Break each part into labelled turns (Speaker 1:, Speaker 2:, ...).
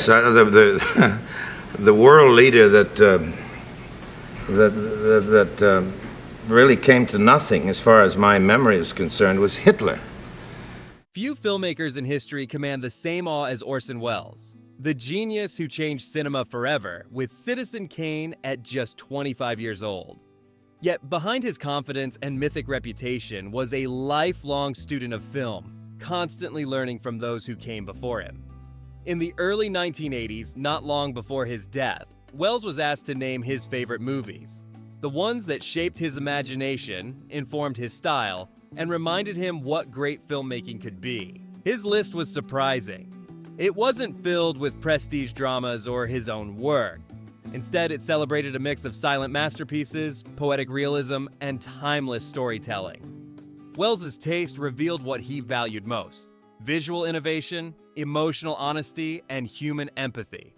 Speaker 1: So the world leader that really came to nothing, as far as my memory is concerned, was Hitler.
Speaker 2: Few filmmakers in history command the same awe as Orson Welles, the genius who changed cinema forever with Citizen Kane at just 25 years old. Yet behind his confidence and mythic reputation was a lifelong student of film, constantly learning from those who came before him. In the early 1980s, not long before his death, Welles was asked to name his favorite movies, the ones that shaped his imagination, informed his style, and reminded him what great filmmaking could be. His list was surprising. It wasn't filled with prestige dramas or his own work. Instead, it celebrated a mix of silent masterpieces, poetic realism, and timeless storytelling. Welles's taste revealed what he valued most: visual innovation, emotional honesty, and human empathy.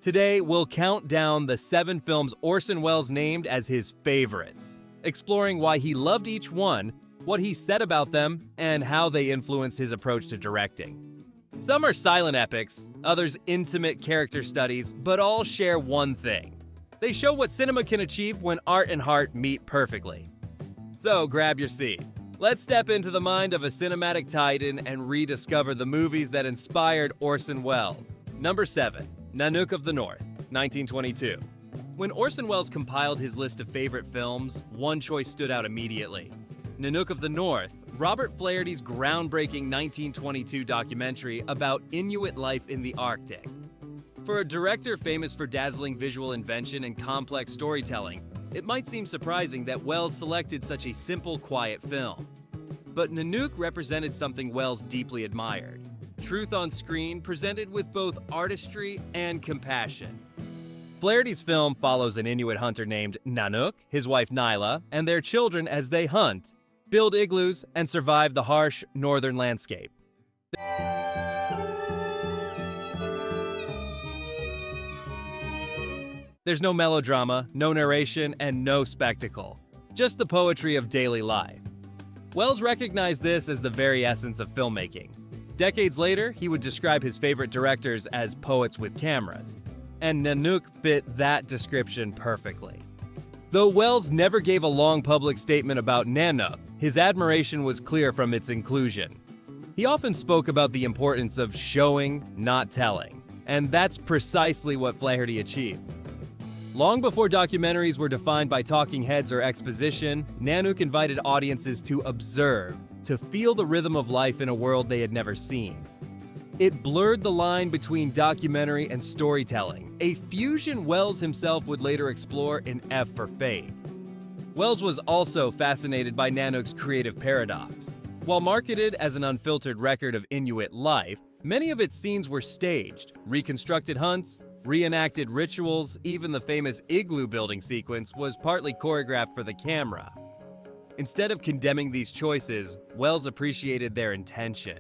Speaker 2: Today, we'll count down the 7 films Orson Welles named as his favorites, exploring why he loved each one, what he said about them, and how they influenced his approach to directing. Some are silent epics, others intimate character studies, but all share one thing: they show what cinema can achieve when art and heart meet perfectly. So grab your seat. Let's step into the mind of a cinematic titan and rediscover the movies that inspired Orson Welles. Number 7, Nanook of the North, 1922. When Orson Welles compiled his list of favorite films, one choice stood out immediately: Nanook of the North, Robert Flaherty's groundbreaking 1922 documentary about Inuit life in the Arctic. For a director famous for dazzling visual invention and complex storytelling, it might seem surprising that Welles selected such a simple, quiet film. But Nanook represented something Welles deeply admired: truth on screen presented with both artistry and compassion. Flaherty's film follows an Inuit hunter named Nanook, his wife Nyla, and their children as they hunt, build igloos, and survive the harsh northern landscape. There's no melodrama, no narration, and no spectacle. Just the poetry of daily life. Welles recognized this as the very essence of filmmaking. Decades later, he would describe his favorite directors as poets with cameras, and Nanook fit that description perfectly. Though Welles never gave a long public statement about Nanook, his admiration was clear from its inclusion. He often spoke about the importance of showing, not telling, and that's precisely what Flaherty achieved. Long before documentaries were defined by talking heads or exposition, Nanook invited audiences to observe, to feel the rhythm of life in a world they had never seen. It blurred the line between documentary and storytelling, a fusion Welles himself would later explore in F for Faith. Welles was also fascinated by Nanook's creative paradox. While marketed as an unfiltered record of Inuit life, many of its scenes were staged, reconstructed hunts, reenacted rituals, even the famous igloo building sequence was partly choreographed for the camera. Instead of condemning these choices, Welles appreciated their intention.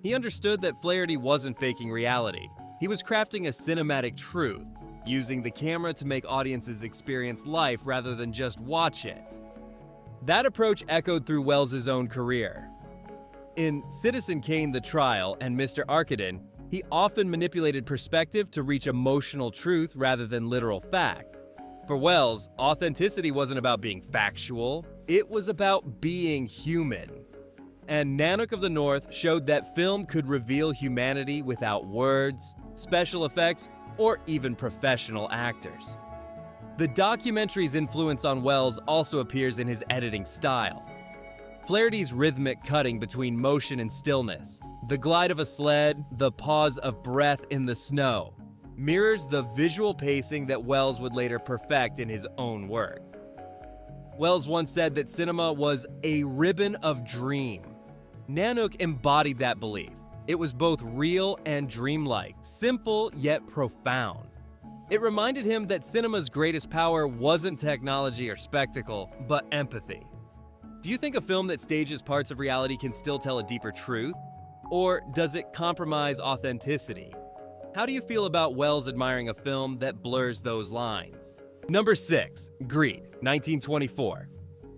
Speaker 2: He understood that Flaherty wasn't faking reality. He was crafting a cinematic truth, using the camera to make audiences experience life rather than just watch it. That approach echoed through Welles's own career. In Citizen Kane: The Trial and Mr. Arkadin, he often manipulated perspective to reach emotional truth rather than literal fact. For Welles, authenticity wasn't about being factual, it was about being human. And Nanook of the North showed that film could reveal humanity without words, special effects, or even professional actors. The documentary's influence on Welles also appears in his editing style. Flaherty's rhythmic cutting between motion and stillness, the glide of a sled, the pause of breath in the snow, mirrors the visual pacing that Welles would later perfect in his own work. Welles once said that cinema was a ribbon of dream. Nanook embodied that belief. It was both real and dreamlike, simple yet profound. It reminded him that cinema's greatest power wasn't technology or spectacle, but empathy. Do you think a film that stages parts of reality can still tell a deeper truth? Or does it compromise authenticity? How do you feel about Welles admiring a film that blurs those lines? Number 6, Greed, 1924.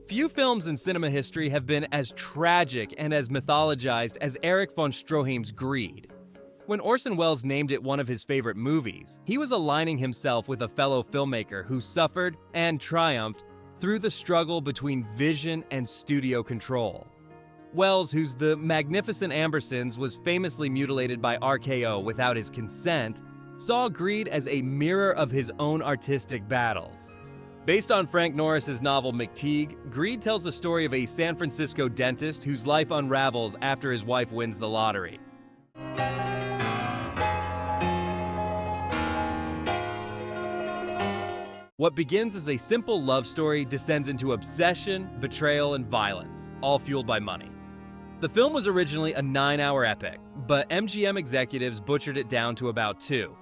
Speaker 2: Few films in cinema history have been as tragic and as mythologized as Erich von Stroheim's Greed. When Orson Welles named it one of his favorite movies, he was aligning himself with a fellow filmmaker who suffered and triumphed through the struggle between vision and studio control. Welles, whose The Magnificent Ambersons was famously mutilated by RKO without his consent, saw Greed as a mirror of his own artistic battles. Based on Frank Norris's novel McTeague, Greed tells the story of a San Francisco dentist whose life unravels after his wife wins the lottery. What begins as a simple love story descends into obsession, betrayal, and violence, all fueled by money. The film was originally a 9-hour epic, but MGM executives butchered it down to about 2.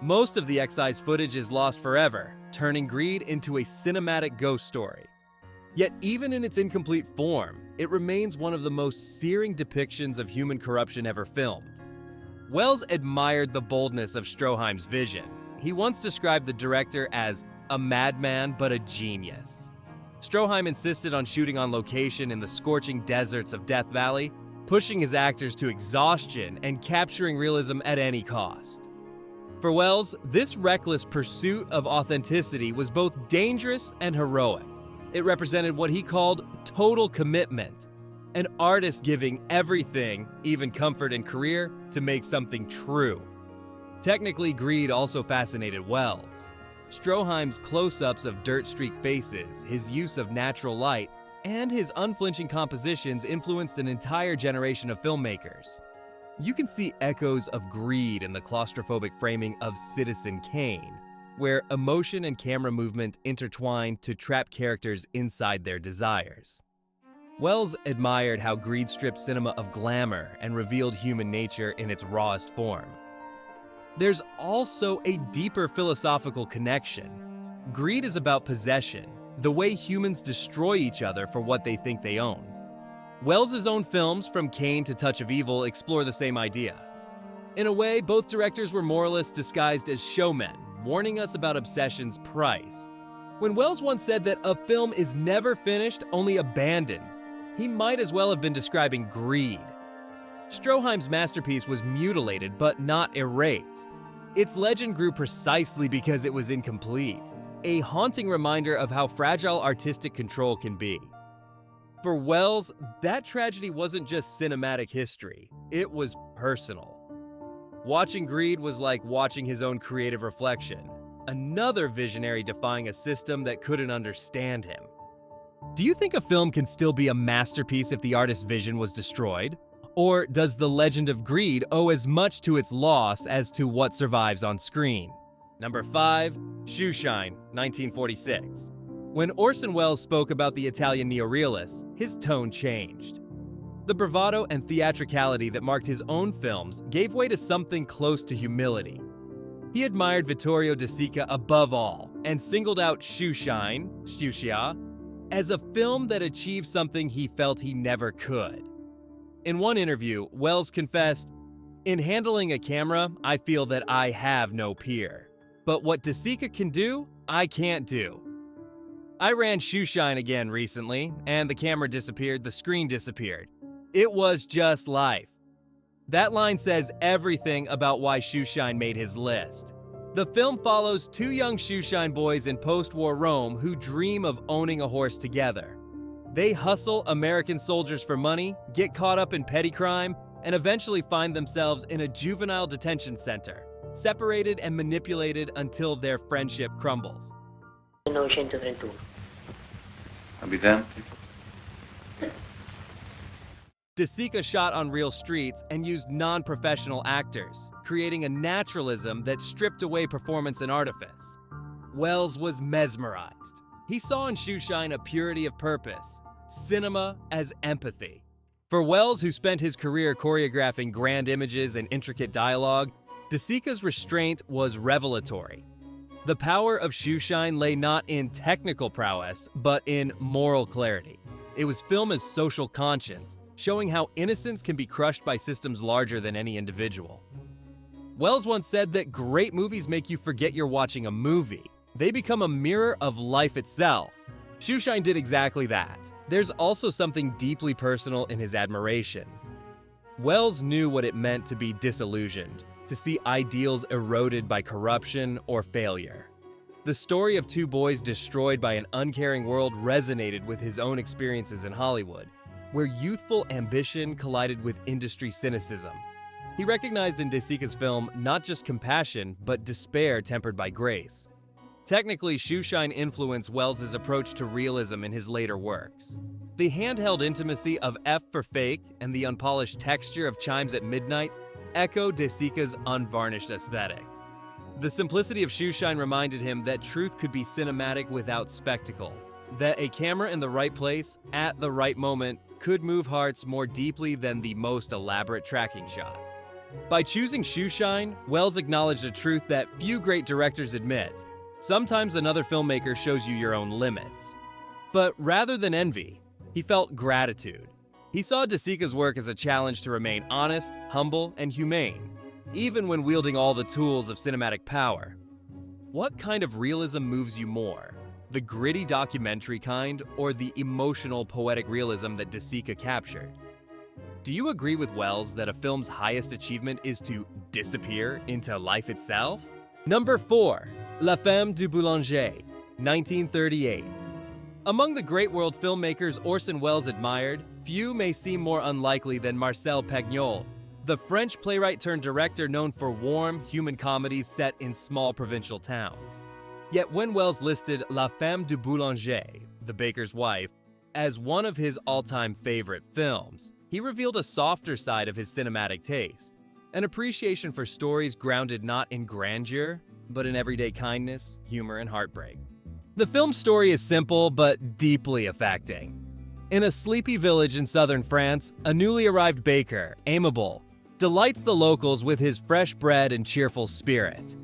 Speaker 2: Most of the excised footage is lost forever, turning Greed into a cinematic ghost story. Yet even in its incomplete form, it remains one of the most searing depictions of human corruption ever filmed. Welles admired the boldness of Stroheim's vision. He once described the director as a madman but a genius. Stroheim insisted on shooting on location in the scorching deserts of Death Valley, pushing his actors to exhaustion and capturing realism at any cost. For Welles, this reckless pursuit of authenticity was both dangerous and heroic. It represented what he called total commitment, an artist giving everything, even comfort and career, to make something true. Technically, Greed also fascinated Welles. Stroheim's close-ups of dirt-streaked faces, his use of natural light, and his unflinching compositions influenced an entire generation of filmmakers. You can see echoes of Greed in the claustrophobic framing of Citizen Kane, where emotion and camera movement intertwine to trap characters inside their desires. Welles admired how Greed stripped cinema of glamour and revealed human nature in its rawest form. There's also a deeper philosophical connection. Greed is about possession, the way humans destroy each other for what they think they own. Welles' own films, from Kane to Touch of Evil, explore the same idea. In a way, both directors were moralists disguised as showmen, warning us about obsession's price. When Welles once said that a film is never finished, only abandoned, he might as well have been describing greed. Stroheim's masterpiece was mutilated but not erased. Its legend grew precisely because it was incomplete, a haunting reminder of how fragile artistic control can be. For Welles, that tragedy wasn't just cinematic history, it was personal. Watching Greed was like watching his own creative reflection, another visionary defying a system that couldn't understand him. Do you think a film can still be a masterpiece if the artist's vision was destroyed? Or does The Legend of Greed owe as much to its loss as to what survives on screen? Number 5, Shoeshine, 1946. When Orson Welles spoke about the Italian neorealists, his tone changed. The bravado and theatricality that marked his own films gave way to something close to humility. He admired Vittorio De Sica above all, and singled out Shoeshine, Sciuscia, as a film that achieved something he felt he never could. In one interview, Welles confessed, "In handling a camera, I feel that I have no peer. But what De Sica can do, I can't do. I ran Shoeshine again recently, and the camera disappeared, the screen disappeared. It was just life." That line says everything about why Shoeshine made his list. The film follows 2 young shoeshine boys in post-war Rome who dream of owning a horse together. They hustle American soldiers for money, get caught up in petty crime, and eventually find themselves in a juvenile detention center, separated and manipulated until their friendship crumbles.
Speaker 3: Ocean 202.
Speaker 4: I'll be damned.
Speaker 2: De Sica shot on real streets and used non-professional actors, creating a naturalism that stripped away performance and artifice. Welles was mesmerized. He saw in Shoeshine a purity of purpose, cinema as empathy. For Welles, who spent his career choreographing grand images and intricate dialogue, De Sica's restraint was revelatory. The power of Shoeshine lay not in technical prowess, but in moral clarity. It was film as social conscience, showing how innocence can be crushed by systems larger than any individual. Welles once said that great movies make you forget you're watching a movie. They become a mirror of life itself. Shoeshine did exactly that. There's also something deeply personal in his admiration. Welles knew what it meant to be disillusioned, to see ideals eroded by corruption or failure. The story of two boys destroyed by an uncaring world resonated with his own experiences in Hollywood, where youthful ambition collided with industry cynicism. He recognized in De Sica's film not just compassion, but despair tempered by grace. Technically, Shoeshine influenced Welles' approach to realism in his later works. The handheld intimacy of F for Fake and the unpolished texture of Chimes at Midnight echo De Sica's unvarnished aesthetic. The simplicity of Shoeshine reminded him that truth could be cinematic without spectacle, that a camera in the right place, at the right moment, could move hearts more deeply than the most elaborate tracking shot. By choosing Shoeshine, Welles acknowledged a truth that few great directors admit. Sometimes another filmmaker shows you your own limits. But rather than envy, he felt gratitude. He saw De Sica's work as a challenge to remain honest, humble, and humane, even when wielding all the tools of cinematic power. What kind of realism moves you more? The gritty documentary kind, or the emotional, poetic realism that De Sica captured? Do you agree with Welles that a film's highest achievement is to disappear into life itself? Number 4. La Femme du Boulanger, 1938. Among the great world filmmakers Orson Welles admired, few may seem more unlikely than Marcel Pagnol, the French playwright turned director known for warm, human comedies set in small provincial towns. Yet when Welles listed La Femme du Boulanger, the baker's wife, as one of his all-time favorite films, he revealed a softer side of his cinematic taste, an appreciation for stories grounded not in grandeur, but in everyday kindness, humor, and heartbreak. The film's story is simple but deeply affecting. In a sleepy village in southern France, a newly arrived baker, Aimable, delights the locals with his fresh bread and cheerful spirit.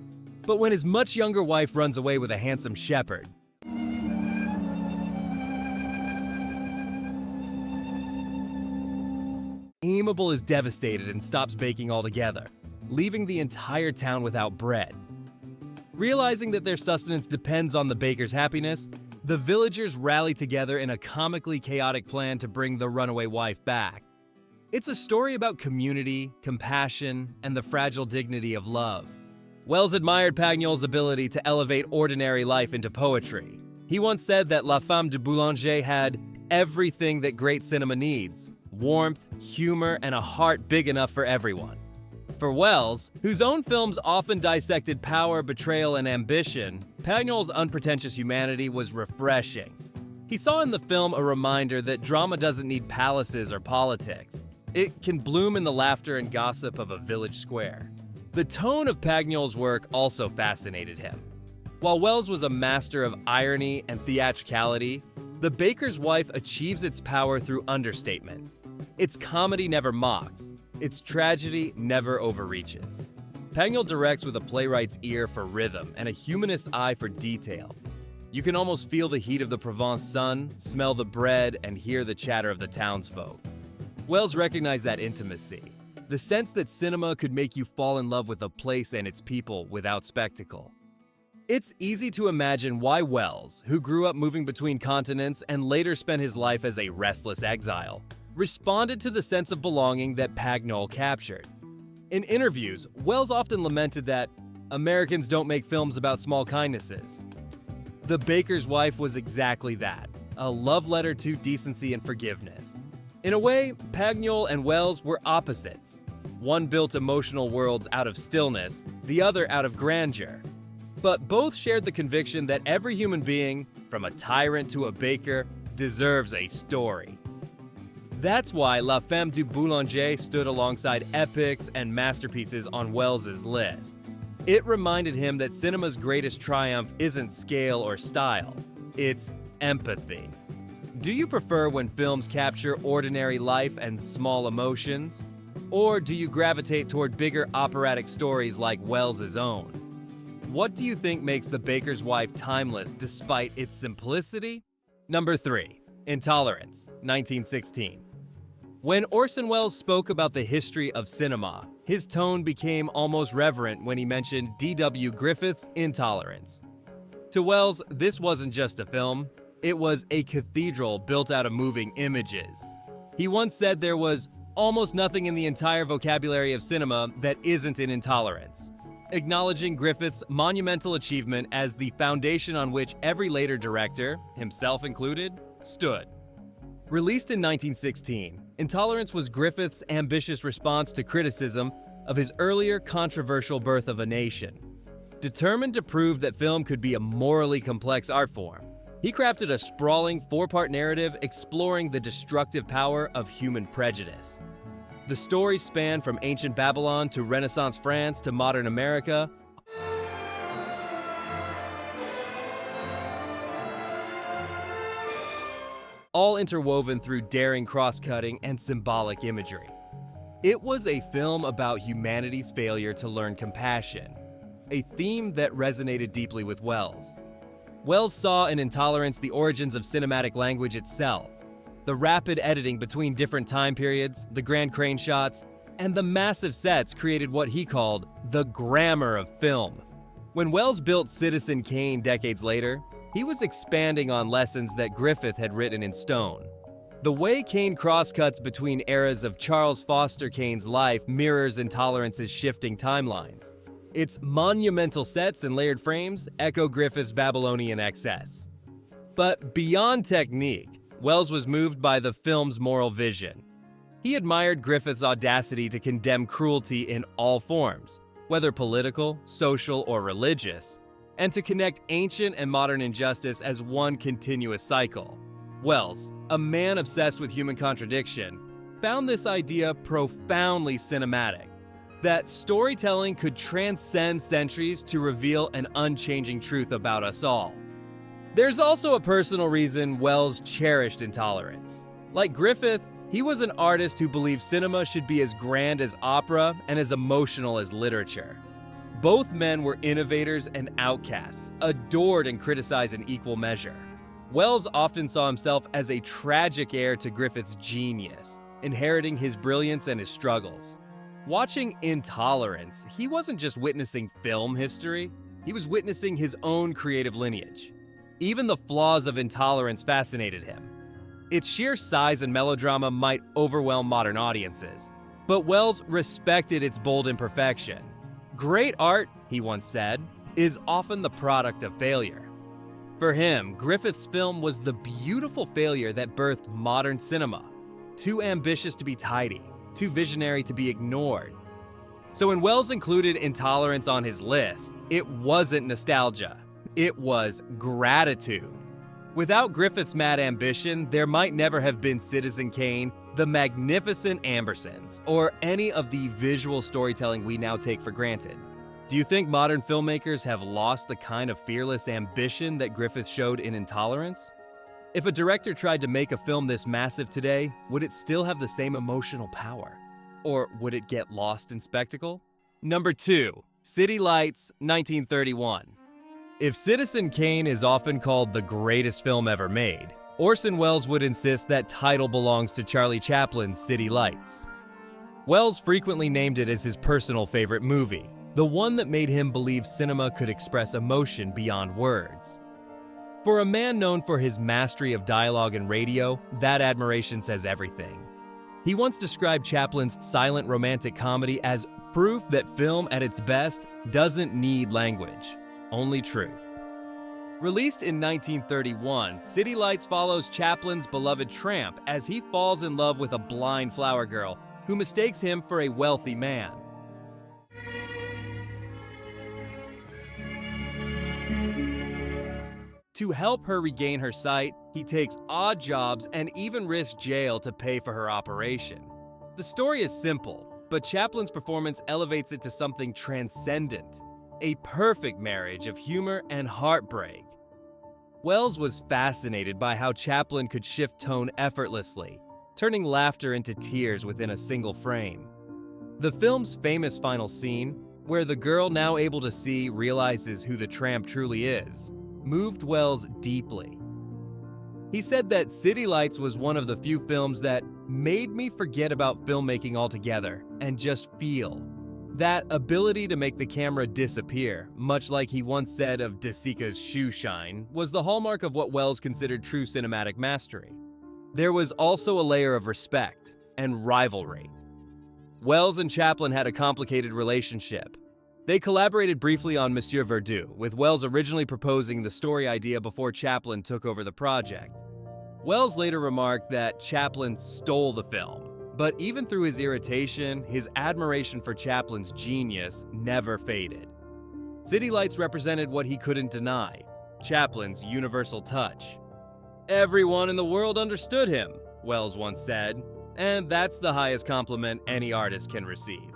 Speaker 2: But when his much younger wife runs away with a handsome shepherd, Aimable is devastated and stops baking altogether, leaving the entire town without bread. Realizing that their sustenance depends on the baker's happiness, the villagers rally together in a comically chaotic plan to bring the runaway wife back. It's a story about community, compassion, and the fragile dignity of love. Welles admired Pagnol's ability to elevate ordinary life into poetry. He once said that La Femme du Boulanger had everything that great cinema needs: warmth, humor, and a heart big enough for everyone. For Welles, whose own films often dissected power, betrayal, and ambition, Pagnol's unpretentious humanity was refreshing. He saw in the film a reminder that drama doesn't need palaces or politics. It can bloom in the laughter and gossip of a village square. The tone of Pagnol's work also fascinated him. While Welles was a master of irony and theatricality, The Baker's Wife achieves its power through understatement. Its comedy never mocks. Its tragedy never overreaches. Pagnol directs with a playwright's ear for rhythm and a humanist's eye for detail. You can almost feel the heat of the Provence sun, smell the bread, and hear the chatter of the townsfolk. Welles recognized that intimacy, the sense that cinema could make you fall in love with a place and its people without spectacle. It's easy to imagine why Welles, who grew up moving between continents and later spent his life as a restless exile, responded to the sense of belonging that Pagnol captured. In interviews, Welles often lamented that Americans don't make films about small kindnesses. The Baker's Wife was exactly that, a love letter to decency and forgiveness. In a way, Pagnol and Welles were opposites. One built emotional worlds out of stillness, the other out of grandeur. But both shared the conviction that every human being, from a tyrant to a baker, deserves a story. That's why La Femme du Boulanger stood alongside epics and masterpieces on Welles' list. It reminded him that cinema's greatest triumph isn't scale or style, it's empathy. Do you prefer when films capture ordinary life and small emotions? Or do you gravitate toward bigger operatic stories like Welles' own? What do you think makes The Baker's Wife timeless despite its simplicity? Number 3. Intolerance, 1916. When Orson Welles spoke about the history of cinema, his tone became almost reverent when he mentioned D.W. Griffith's Intolerance. To Welles, this wasn't just a film, it was a cathedral built out of moving images. He once said there was almost nothing in the entire vocabulary of cinema that isn't in Intolerance, acknowledging Griffith's monumental achievement as the foundation on which every later director, himself included, stood. Released in 1916, Intolerance was Griffith's ambitious response to criticism of his earlier controversial Birth of a Nation. Determined to prove that film could be a morally complex art form, he crafted a sprawling four-part narrative exploring the destructive power of human prejudice. The stories span from ancient Babylon to Renaissance France to modern America, all interwoven through daring cross-cutting and symbolic imagery. It was a film about humanity's failure to learn compassion, a theme that resonated deeply with Welles. Welles saw in Intolerance the origins of cinematic language itself, the rapid editing between different time periods, the grand crane shots, and the massive sets created what he called the grammar of film. When Welles built Citizen Kane decades later, he was expanding on lessons that Griffith had written in stone. The way Kane crosscuts between eras of Charles Foster Kane's life mirrors Intolerance's shifting timelines. Its monumental sets and layered frames echo Griffith's Babylonian excess. But beyond technique, Welles was moved by the film's moral vision. He admired Griffith's audacity to condemn cruelty in all forms, whether political, social, or religious, and to connect ancient and modern injustice as one continuous cycle. Welles, a man obsessed with human contradiction, found this idea profoundly cinematic, that storytelling could transcend centuries to reveal an unchanging truth about us all. There's also a personal reason Welles cherished Intolerance. Like Griffith, he was an artist who believed cinema should be as grand as opera and as emotional as literature. Both men were innovators and outcasts, adored and criticized in equal measure. Welles often saw himself as a tragic heir to Griffith's genius, inheriting his brilliance and his struggles. Watching Intolerance, he wasn't just witnessing film history, he was witnessing his own creative lineage. Even the flaws of Intolerance fascinated him. Its sheer size and melodrama might overwhelm modern audiences, but Welles respected its bold imperfection. Great art, he once said, is often the product of failure. For him, Griffith's film was the beautiful failure that birthed modern cinema, too ambitious to be tidy, too visionary to be ignored. So when Welles included Intolerance on his list, it wasn't nostalgia, it was gratitude. Without Griffith's mad ambition, there might never have been Citizen Kane, The Magnificent Ambersons, or any of the visual storytelling we now take for granted. Do you think modern filmmakers have lost the kind of fearless ambition that Griffith showed in Intolerance? If a director tried to make a film this massive today, would it still have the same emotional power? Or would it get lost in spectacle? Number 2, City Lights, 1931. If Citizen Kane is often called the greatest film ever made, Orson Welles would insist that title belongs to Charlie Chaplin's City Lights. Welles frequently named it as his personal favorite movie, the one that made him believe cinema could express emotion beyond words. For a man known for his mastery of dialogue and radio, that admiration says everything. He once described Chaplin's silent romantic comedy as proof that film at its best doesn't need language, only truth. Released in 1931, City Lights follows Chaplin's beloved tramp as he falls in love with a blind flower girl who mistakes him for a wealthy man. To help her regain her sight, he takes odd jobs and even risks jail to pay for her operation. The story is simple, but Chaplin's performance elevates it to something transcendent, a perfect marriage of humor and heartbreak. Welles was fascinated by how Chaplin could shift tone effortlessly, turning laughter into tears within a single frame. The film's famous final scene, where the girl now able to see realizes who the tramp truly is, moved Welles deeply. He said that City Lights was one of the few films that made me forget about filmmaking altogether and just feel. That ability to make the camera disappear, much like he once said of De Sica's shoe shine, was the hallmark of what Welles considered true cinematic mastery. There was also a layer of respect. and rivalry. Welles and Chaplin had a complicated relationship. They collaborated briefly on Monsieur Verdoux, with Welles originally proposing the story idea before Chaplin took over the project. Welles later remarked that Chaplin stole the film, but even through his irritation, his admiration for Chaplin's genius never faded. City Lights represented what he couldn't deny: Chaplin's universal touch. "Everyone in the world understood him," Welles once said, and that's the highest compliment any artist can receive.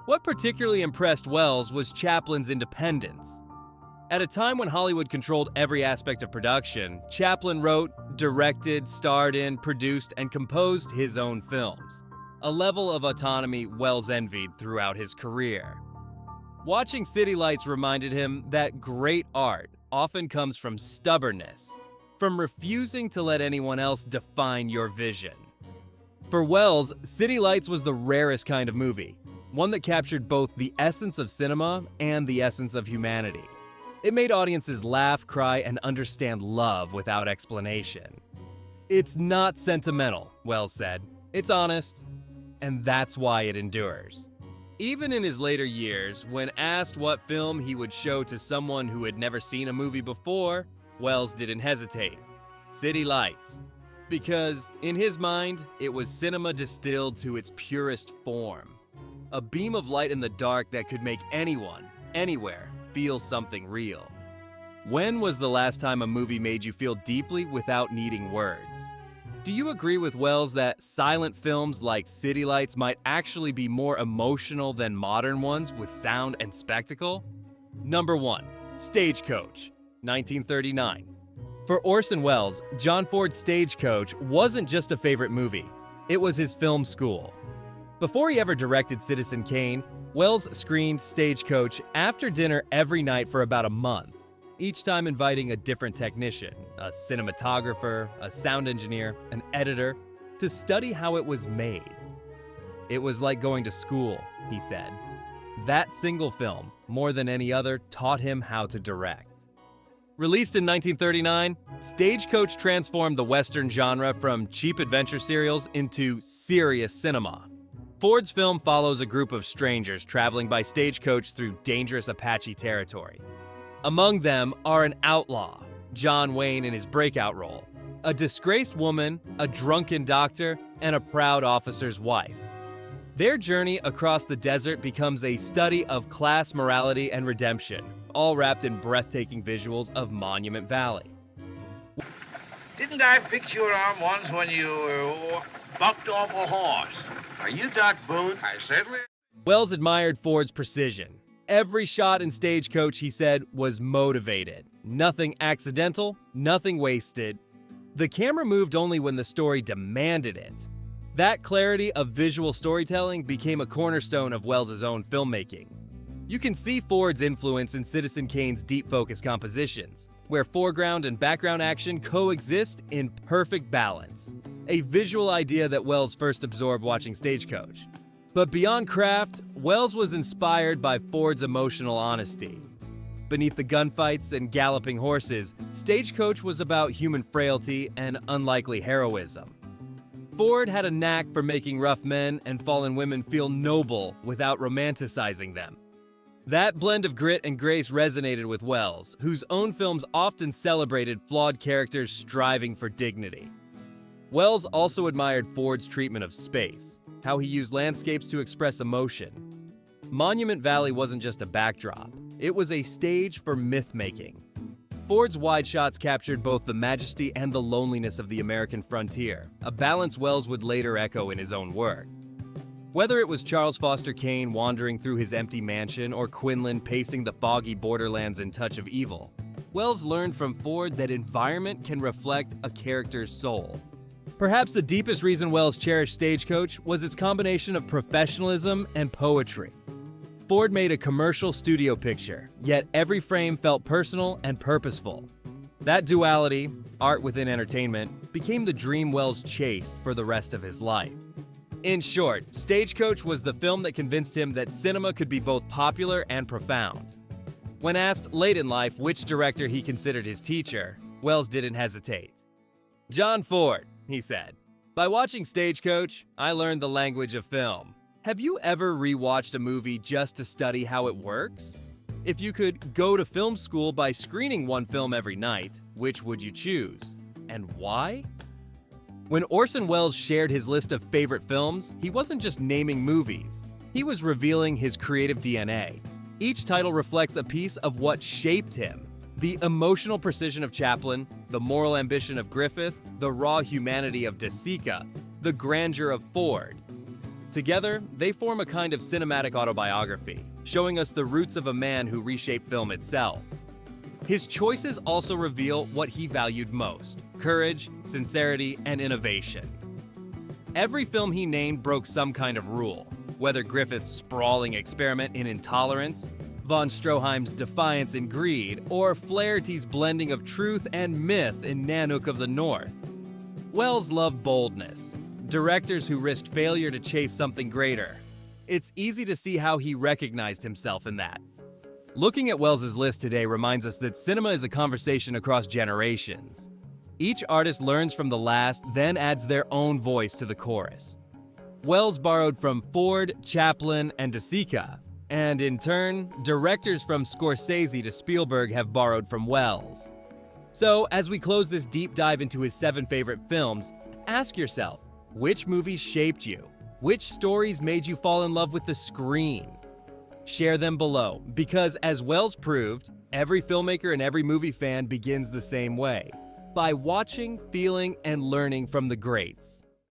Speaker 2: What particularly impressed Welles was Chaplin's independence. At a time when Hollywood controlled every aspect of production, Chaplin wrote, directed, starred in, produced, and composed his own films, a level of autonomy Welles envied throughout his career. Watching City Lights reminded him that great art often comes from stubbornness, from refusing to let anyone else define your vision. For Welles, City Lights was the rarest kind of movie, one that captured both the essence of cinema and the essence of humanity. It made audiences laugh, cry, and understand love without explanation. "It's not sentimental," Welles said. "It's honest, and that's why it endures." Even in his later years, when asked what film he would show to someone who had never seen a movie before, Welles didn't hesitate: City Lights. Because, in his mind, it was cinema distilled to its purest form. A beam of light in the dark that could make anyone, anywhere, feel something real. When was the last time a movie made you feel deeply without needing words? Do you agree with Welles that silent films like City Lights might actually be more emotional than modern ones with sound and spectacle? Number 1. Stagecoach, 1939. For Orson Welles, John Ford's Stagecoach wasn't just a favorite movie, it was his film school. Before he ever directed Citizen Kane, Welles screened Stagecoach after dinner every night for about a month, each time inviting a different technician, a cinematographer, a sound engineer, an editor, to study how it was made. "It was like going to school," he said. That single film, more than any other, taught him how to direct. Released in 1939, Stagecoach transformed the Western genre from cheap adventure serials into serious cinema. Ford's film follows a group of strangers traveling by stagecoach through dangerous Apache territory. Among them are an outlaw, John Wayne in his breakout role, a disgraced woman, a drunken doctor, and a proud officer's wife. Their journey across the desert becomes a study of class morality and redemption, all wrapped in breathtaking visuals of Monument Valley.
Speaker 5: Didn't I fix your arm once when you bucked off a horse? Are you Doc Boone? I certainly.
Speaker 2: Welles admired Ford's precision. Every shot in Stagecoach, he said, was motivated. Nothing accidental, nothing wasted. The camera moved only when the story demanded it. That clarity of visual storytelling became a cornerstone of Welles' own filmmaking. You can see Ford's influence in Citizen Kane's deep focus compositions, where foreground and background action coexist in perfect balance, a visual idea that Welles first absorbed watching Stagecoach. But beyond craft, Welles was inspired by Ford's emotional honesty. Beneath the gunfights and galloping horses, Stagecoach was about human frailty and unlikely heroism. Ford had a knack for making rough men and fallen women feel noble without romanticizing them. That blend of grit and grace resonated with Welles, whose own films often celebrated flawed characters striving for dignity. Welles also admired Ford's treatment of space, how he used landscapes to express emotion. Monument Valley wasn't just a backdrop, it was a stage for myth-making. Ford's wide shots captured both the majesty and the loneliness of the American frontier, a balance Welles would later echo in his own work. Whether it was Charles Foster Kane wandering through his empty mansion or Quinlan pacing the foggy borderlands in Touch of Evil, Welles learned from Ford that environment can reflect a character's soul. Perhaps the deepest reason Welles cherished Stagecoach was its combination of professionalism and poetry. Ford made a commercial studio picture, yet every frame felt personal and purposeful. That duality, art within entertainment, became the dream Welles chased for the rest of his life. In short, Stagecoach was the film that convinced him that cinema could be both popular and profound. When asked late in life which director he considered his teacher, Welles didn't hesitate. "John Ford," he said. By watching Stagecoach, I learned the language of film. Have you ever rewatched a movie just to study how it works? If you could go to film school by screening one film every night, which would you choose? And why? When Orson Welles shared his list of favorite films, he wasn't just naming movies. He was revealing his creative DNA. Each title reflects a piece of what shaped him. The emotional precision of Chaplin, the moral ambition of Griffith, the raw humanity of De Sica, the grandeur of Ford. Together, they form a kind of cinematic autobiography, showing us the roots of a man who reshaped film itself. His choices also reveal what he valued most: courage, sincerity, and innovation. Every film he named broke some kind of rule, whether Griffith's sprawling experiment in intolerance, von Stroheim's defiance in greed, or Flaherty's blending of truth and myth in Nanook of the North. Welles loved boldness, directors who risked failure to chase something greater. It's easy to see how he recognized himself in that. Looking at Welles's list today reminds us that cinema is a conversation across generations. Each artist learns from the last, then adds their own voice to the chorus. Welles borrowed from Ford, Chaplin, and De Sica, and in turn, directors from Scorsese to Spielberg have borrowed from Welles. So, as we close this deep dive into his 7 favorite films, ask yourself, which movies shaped you? Which stories made you fall in love with the screen? Share them below, because as Welles proved, every filmmaker and every movie fan begins the same way, by watching, feeling, and learning from the greats.